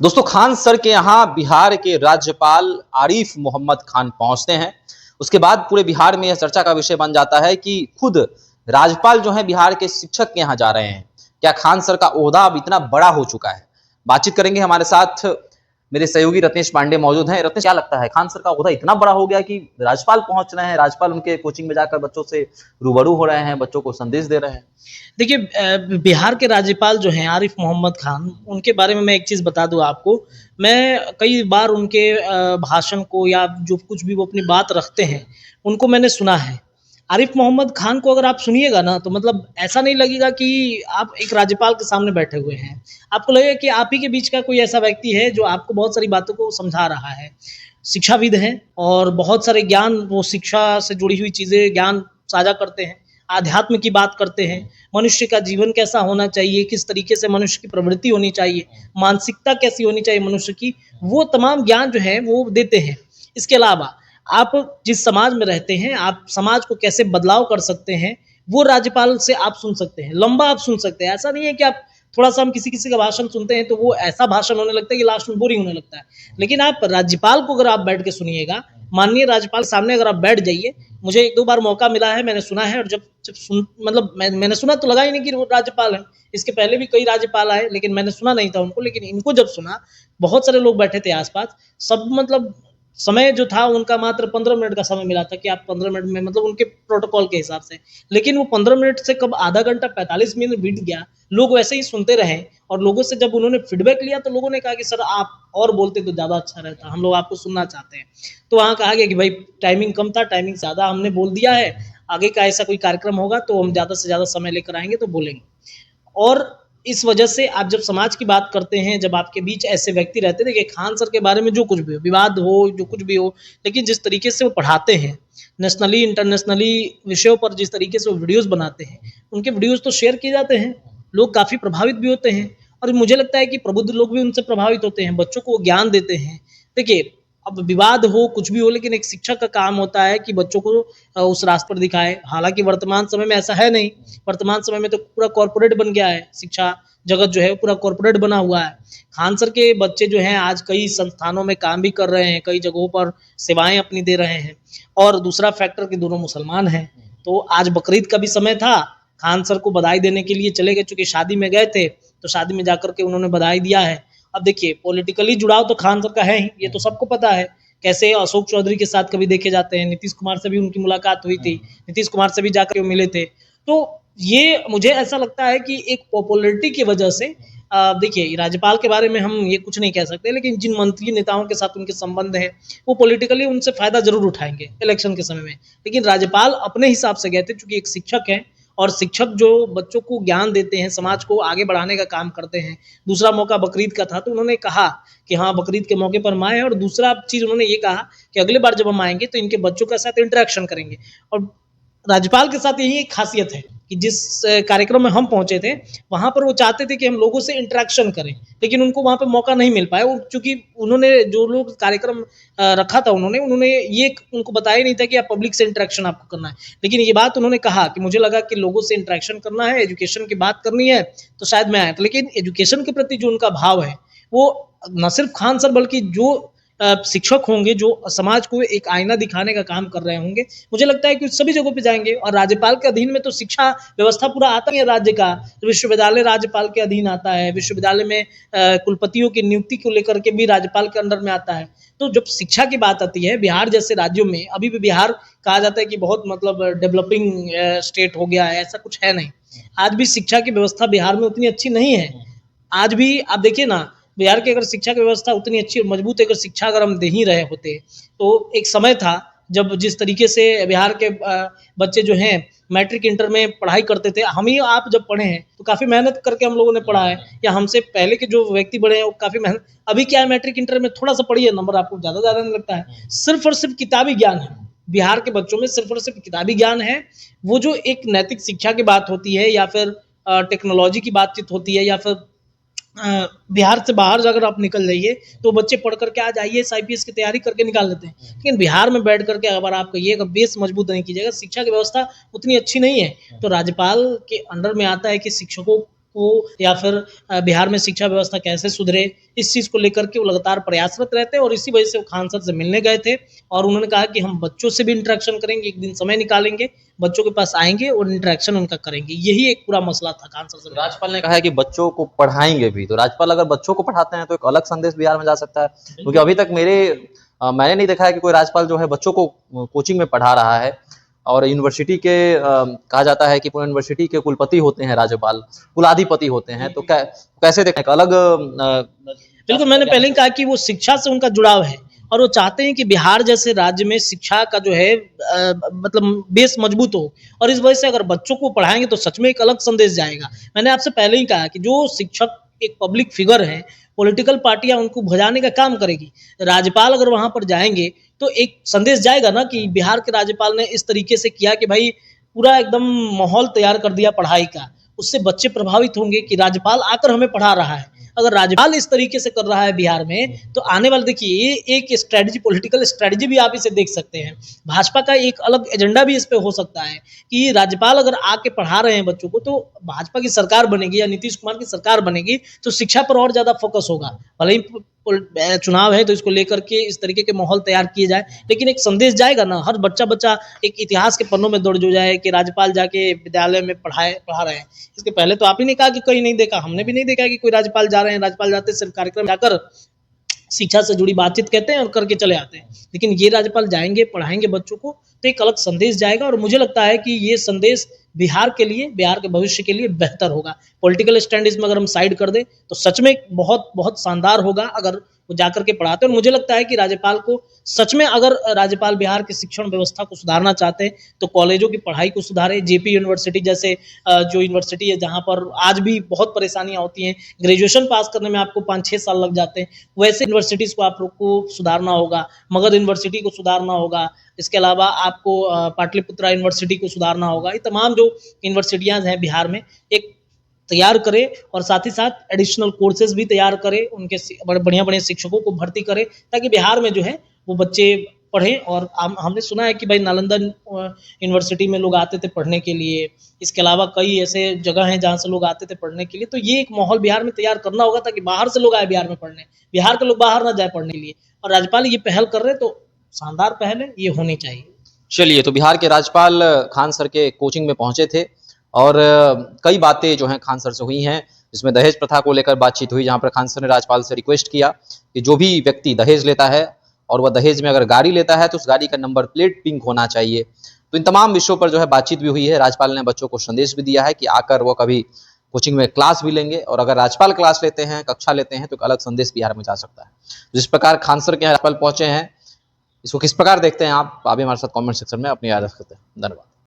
दोस्तों, खान सर के यहाँ बिहार के राज्यपाल आरिफ मोहम्मद खान पहुंचते हैं। उसके बाद पूरे बिहार में यह चर्चा का विषय बन जाता है कि खुद राज्यपाल जो है बिहार के शिक्षक के यहाँ जा रहे हैं। क्या खान सर का ओहदा अब इतना बड़ा हो चुका है? बातचीत करेंगे। हमारे साथ मेरे सहयोगी रत्नेश पांडे मौजूद हैं। रत्नेश, क्या लगता है, खान सर का ओहदा इतना बड़ा हो गया कि राज्यपाल पहुंच रहे हैं, राज्यपाल उनके कोचिंग में जाकर बच्चों से रूबरू हो रहे हैं, बच्चों को संदेश दे रहे हैं? देखिए, बिहार के राज्यपाल जो हैं आरिफ मोहम्मद खान, उनके बारे में मैं एक चीज़ बता दूँ आपको। मैं कई बार उनके भाषण को या जो कुछ भी वो अपनी बात रखते हैं, उनको मैंने सुना है। आरिफ मोहम्मद खान को अगर आप सुनिएगा ना, तो मतलब ऐसा नहीं लगेगा कि आप एक राज्यपाल के सामने बैठे हुए हैं। आपको लगेगा कि आप ही के बीच का कोई ऐसा व्यक्ति है जो आपको बहुत सारी बातों को समझा रहा है। शिक्षाविद हैं और बहुत सारे ज्ञान, वो शिक्षा से जुड़ी हुई चीज़ें ज्ञान साझा करते हैं। आध्यात्म की बात करते हैं, मनुष्य का जीवन कैसा होना चाहिए, किस तरीके से मनुष्य की प्रवृत्ति होनी चाहिए, मानसिकता कैसी होनी चाहिए मनुष्य की, वो तमाम ज्ञान जो है वो देते हैं। इसके अलावा आप जिस समाज में रहते हैं, आप समाज को कैसे बदलाव कर सकते हैं, वो राज्यपाल से आप सुन सकते हैं। लंबा आप सुन सकते हैं। ऐसा नहीं है कि आप थोड़ा-सा हम किसी-किसी का भाषण सुनते हैं तो वो ऐसा भाषण होने लगता है कि लास्ट में बोरिंग होने लगता है। लेकिन आप राज्यपाल को अगर आप बैठ के सुनिएगा, माननीय राज्यपाल के सामने अगर आप बैठ जाइए, मुझे 1-2 बार मौका मिला है, मैंने सुना है, और जब जब सुन मतलब मैंने सुना तो लगा ही नहीं कि वो राज्यपाल हैं। इसके पहले भी कई राज्यपाल आए, लेकिन मैंने सुना नहीं था उनको। लेकिन इनको जब सुना, बहुत सारे लोग बैठे थे आस-पास, सब मतलब समय जो था उनका मात्र 15 मिनट का समय मिला था कि आप 15 मिनट में, मतलब उनके प्रोटोकॉल के हिसाब से। लेकिन वो 15 मिनट से कब आधा घंटा 45 मिनट बीत गया, लोग वैसे ही सुनते रहे। और लोगों से जब उन्होंने फीडबैक लिया तो लोगों ने कहा कि सर आप और बोलते तो ज़्यादा अच्छा रहता, हम लोग आपको सुनना चाहते हैं। तो वहाँ कहा गया कि भाई टाइमिंग कम था, टाइमिंग ज़्यादा हमने बोल दिया है, आगे का ऐसा कोई कार्यक्रम होगा तो हम ज़्यादा से ज़्यादा समय लेकर आएँगे तो बोलेंगे। और इस वजह से आप जब समाज की बात करते हैं, जब आपके बीच ऐसे व्यक्ति रहते हैं, देखिए खान सर के बारे में जो कुछ भी हो, विवाद हो, जो कुछ भी हो, लेकिन जिस तरीके से वो पढ़ाते हैं, नेशनली, इंटरनेशनली विषयों पर जिस तरीके से वो वीडियोज़ बनाते हैं, उनके वीडियोज़ तो शेयर किए जाते हैं, लोग काफ़ी प्रभावित भी होते हैं, और मुझे लगता है कि प्रबुद्ध लोग भी उनसे प्रभावित होते हैं, बच्चों को वो ज्ञान देते हैं। देखिए, अब विवाद हो, कुछ भी हो, लेकिन एक शिक्षक का काम होता है कि बच्चों को उस रास्ते पर दिखाए। हालाँकि वर्तमान समय में ऐसा है नहीं, वर्तमान समय में तो पूरा कॉर्पोरेट बन गया है, शिक्षा जगत जो है पूरा कॉर्पोरेट बना हुआ है। खान सर के बच्चे जो हैं आज कई संस्थानों में काम भी कर रहे हैं, कई जगहों पर सेवाएँ अपनी दे रहे हैं, और दूसरा फैक्टर कि दोनों मुसलमान हैं। तो आज बकरीद का भी समय था, खान सर को बधाई देने के लिए चले गए, चूँकि शादी में गए थे, तो शादी में जाकर के उन्होंने बधाई दिया है। अब देखिए, पॉलिटिकली जुड़ाव तो खान सर का है ही, ये तो सबको पता है। कैसे अशोक चौधरी के साथ कभी देखे जाते हैं, नीतीश कुमार से भी उनकी मुलाकात हुई थी, नीतीश कुमार से भी जाकर के मिले थे। तो ये मुझे ऐसा लगता है कि एक पॉपुलैरिटी की वजह से, देखिए राज्यपाल के बारे में हम ये कुछ नहीं कह सकते, लेकिन जिन मंत्री नेताओं के साथ उनके संबंध हैं, वो पॉलिटिकली उनसे फ़ायदा ज़रूर उठाएँगे इलेक्शन के समय में। लेकिन राज्यपाल अपने हिसाब से गए थे, चूँकि एक शिक्षक हैं, और शिक्षक जो बच्चों को ज्ञान देते हैं, समाज को आगे बढ़ाने का काम करते हैं। दूसरा मौका बकरीद का था, तो उन्होंने कहा कि हाँ, बकरीद के मौके पर हम आए हैं, और दूसरा चीज़ उन्होंने ये कहा कि अगली बार जब हम आएँगे तो इनके बच्चों के साथ इंटरेक्शन करेंगे। और राज्यपाल के साथ यही एक ख़ासियत है कि जिस कार्यक्रम में हम पहुँचे थे, वहाँ पर वो चाहते थे कि हम लोगों से इंटरेक्शन करें, लेकिन उनको वहाँ पे मौका नहीं मिल पाया। वो चूँकि उन्होंने जो लोग कार्यक्रम रखा था, उन्होंने ये उनको बताया ही नहीं था कि आप पब्लिक से इंटरेक्शन आपको करना है। लेकिन ये बात उन्होंने कहा कि मुझे लगा कि लोगों से इंटरेक्शन करना है, एजुकेशन की बात करनी है, तो शायद मैं आया था। लेकिन एजुकेशन के प्रति जो उनका भाव है, वो न सिर्फ़ खान सर बल्कि जो शिक्षक होंगे, जो समाज को एक आईना दिखाने का काम कर रहे होंगे, मुझे लगता है कि सभी जगहों पे जाएँगे। और राज्यपाल के अधीन में तो शिक्षा व्यवस्था पूरा आता ही है राज्य का। विश्वविद्यालय राज्यपाल के अधीन आता है, विश्वविद्यालय में कुलपतियों की नियुक्ति को लेकर के भी राज्यपाल के अंडर में आता है। तो जब शिक्षा की बात आती है, बिहार जैसे राज्यों में, अभी भी बिहार कहा जाता है कि बहुत मतलब डेवलपिंग स्टेट हो गया है, ऐसा कुछ है नहीं। आज भी शिक्षा की व्यवस्था बिहार में उतनी अच्छी नहीं है। आज भी आप देखिए ना, बिहार की अगर शिक्षा की व्यवस्था उतनी अच्छी और मजबूत अगर शिक्षा अगर हम दे ही रहे होते, तो एक समय था जब जिस तरीके से बिहार के बच्चे जो हैं मैट्रिक इंटर में पढ़ाई करते थे, हम ही आप जब पढ़े हैं तो काफ़ी मेहनत करके हम लोगों ने पढ़ा है, या हमसे पहले के जो व्यक्ति बड़े हैं वो काफ़ी मेहनत। अभी क्या है, मैट्रिक इंटर में थोड़ा-सा पढ़िए, नंबर आपको ज़्यादा नहीं लगता है। सिर्फ़ और सिर्फ़ किताबी ज्ञान है। बिहार के बच्चों में सिर्फ़ और सिर्फ़ किताबी ज्ञान है। वो जो एक नैतिक शिक्षा की बात होती है, या फिर टेक्नोलॉजी की बातचीत होती है, या फिर बिहार से बाहर अगर आप निकल जाइए, तो बच्चे पढ़ कर के आज आईएएस, आईपीएस की तैयारी करके निकाल लेते हैं। लेकिन बिहार में बैठ कर के अगर आपका ये अगर बेस मजबूत नहीं कीजिएगा, शिक्षा की व्यवस्था उतनी अच्छी नहीं है, तो राज्यपाल के अंडर में आता है कि शिक्षकों को या फिर बिहार में शिक्षा व्यवस्था कैसे सुधरे, इस चीज़ को लेकर के वो लगातार प्रयासरत रहते हैं और इसी वजह से वो खान सर से मिलने गए थे और उन्होंने कहा कि हम बच्चों से भी इंटरेक्शन करेंगे, एक दिन समय निकालेंगे, बच्चों के पास आएंगे और इंटरेक्शन उनका करेंगे। यही एक पूरा मसला था खान सर से। राज्यपाल ने कहा है कि बच्चों को पढ़ाएंगे भी, तो राज्यपाल अगर बच्चों को पढ़ाते हैं तो एक अलग संदेश बिहार में जा सकता है, क्योंकि अभी तक मैंने नहीं देखा है कि कोई राज्यपाल जो है बच्चों को कोचिंग में पढ़ा रहा है। और यूनिवर्सिटी के कहा जाता है कि पूरे यूनिवर्सिटी के कुलपति होते हैं राज्यपाल, कुलाधिपति होते हैं, तो कैसे देखें, एक अलग बिल्कुल, मैंने पहले ही कहा कि वो शिक्षा से उनका जुड़ाव है और वो चाहते हैं कि बिहार जैसे राज्य में शिक्षा का जो है मतलब बेस मजबूत हो और इस वजह से अगर बच्चों को पढ़ाएंगे तो सच में एक अलग संदेश जाएगा। मैंने आपसे पहले ही कहा कि जो शिक्षक एक पब्लिक फिगर है, पॉलिटिकल पार्टियां उनको भजाने का काम करेगी। राज्यपाल अगर वहां पर जाएंगे तो एक संदेश जाएगा ना कि बिहार के राज्यपाल ने इस तरीके से किया कि भाई पूरा एकदम माहौल तैयार कर दिया पढ़ाई का, उससे बच्चे प्रभावित होंगे कि राज्यपाल आकर हमें पढ़ा रहा है। अगर राज्यपाल इस तरीके से कर रहा है बिहार में तो आने वाले देखिए ये एक स्ट्रेटजी, पॉलिटिकल स्ट्रेटजी भी आप इसे देख सकते हैं। भाजपा का एक अलग एजेंडा भी इस पे हो सकता है कि राज्यपाल अगर आके पढ़ा रहे हैं बच्चों को तो भाजपा की सरकार बनेगी या नीतीश कुमार की सरकार बनेगी तो शिक्षा पर और ज्यादा फोकस होगा। भले ही चुनाव है तो इसको लेकर के इस तरीके के माहौल तैयार किए जाए, लेकिन एक संदेश जाएगा ना, हर बच्चा एक इतिहास के पन्नों में दर्ज हो जाए कि राज्यपाल जाके विद्यालय में पढ़ा रहे हैं। इसके पहले तो आप ही ने कहा कि कहीं नहीं देखा, हमने भी नहीं देखा कि कोई राज्यपाल जा रहे हैं। राज्यपाल जाते सिर्फ कार्यक्रम जाकर शिक्षा से जुड़ी बातचीत कहते हैं और करके चले आते हैं, लेकिन ये राज्यपाल जाएंगे, पढ़ाएंगे बच्चों को तो एक अलग संदेश जाएगा और मुझे लगता है कि ये संदेश बिहार के लिए, बिहार के भविष्य के लिए बेहतर होगा। पॉलिटिकल स्टैंडिज्म अगर हम साइड कर दें तो सच में बहुत बहुत शानदार होगा अगर वो जाकर के पढ़ाते हैं। और मुझे लगता है कि राज्यपाल को सच में, अगर राज्यपाल बिहार की शिक्षण व्यवस्था को सुधारना चाहते हैं तो कॉलेजों की पढ़ाई को सुधारे। जेपी यूनिवर्सिटी जैसे जो यूनिवर्सिटी है जहाँ पर आज भी बहुत परेशानियां होती हैं, ग्रेजुएशन पास करने में आपको 5-6 साल लग जाते हैं, वैसे यूनिवर्सिटीज़ को आप लोग को सुधारना होगा। मगध यूनिवर्सिटी को सुधारना होगा। इसके अलावा आपको पाटलिपुत्रा यूनिवर्सिटी को सुधारना होगा। ये तमाम जो यूनिवर्सिटियाँ हैं बिहार में एक तैयार करे और साथ ही साथ एडिशनल कोर्सेज भी तैयार करे, उनके बढ़िया शिक्षकों को भर्ती करे ताकि बिहार में जो है वो बच्चे पढ़ें। और हमने सुना है कि भाई नालंदा यूनिवर्सिटी में लोग आते थे पढ़ने के लिए, इसके अलावा कई ऐसे जगह हैं जहाँ से लोग आते थे पढ़ने के लिए। तो ये एक माहौल बिहार में तैयार करना होगा ताकि बाहर से लोग आए बिहार में पढ़ने, बिहार के लोग बाहर ना जाए पढ़ने के लिए। और राज्यपाल ये पहल कर रहे तो शानदार पहल है, ये होनी चाहिए। चलिए, तो बिहार के राज्यपाल खान सर के कोचिंग में पहुंचे थे और कई बातें जो हैं खान सर से हुई हैं, जिसमें दहेज प्रथा को लेकर बातचीत हुई, जहां पर खान सर ने राज्यपाल से रिक्वेस्ट किया कि जो भी व्यक्ति दहेज लेता है और वह दहेज में अगर गाड़ी लेता है तो उस गाड़ी का नंबर प्लेट पिंक होना चाहिए। तो इन तमाम विषयों पर जो है बातचीत भी हुई है। राज्यपाल ने बच्चों को संदेश भी दिया है कि आकर वो कभी कोचिंग में क्लास भी लेंगे और अगर राज्यपाल क्लास लेते हैं, कक्षा लेते हैं तो एक अलग संदेश बिहार में जा सकता है। जिस प्रकार खान सर के यहाँ राज्यपाल पहुंचे हैं, इसको किस प्रकार देखते हैं आप भी हमारे साथ कमेंट सेक्शन में अपनी राय रख सकते हैं। धन्यवाद।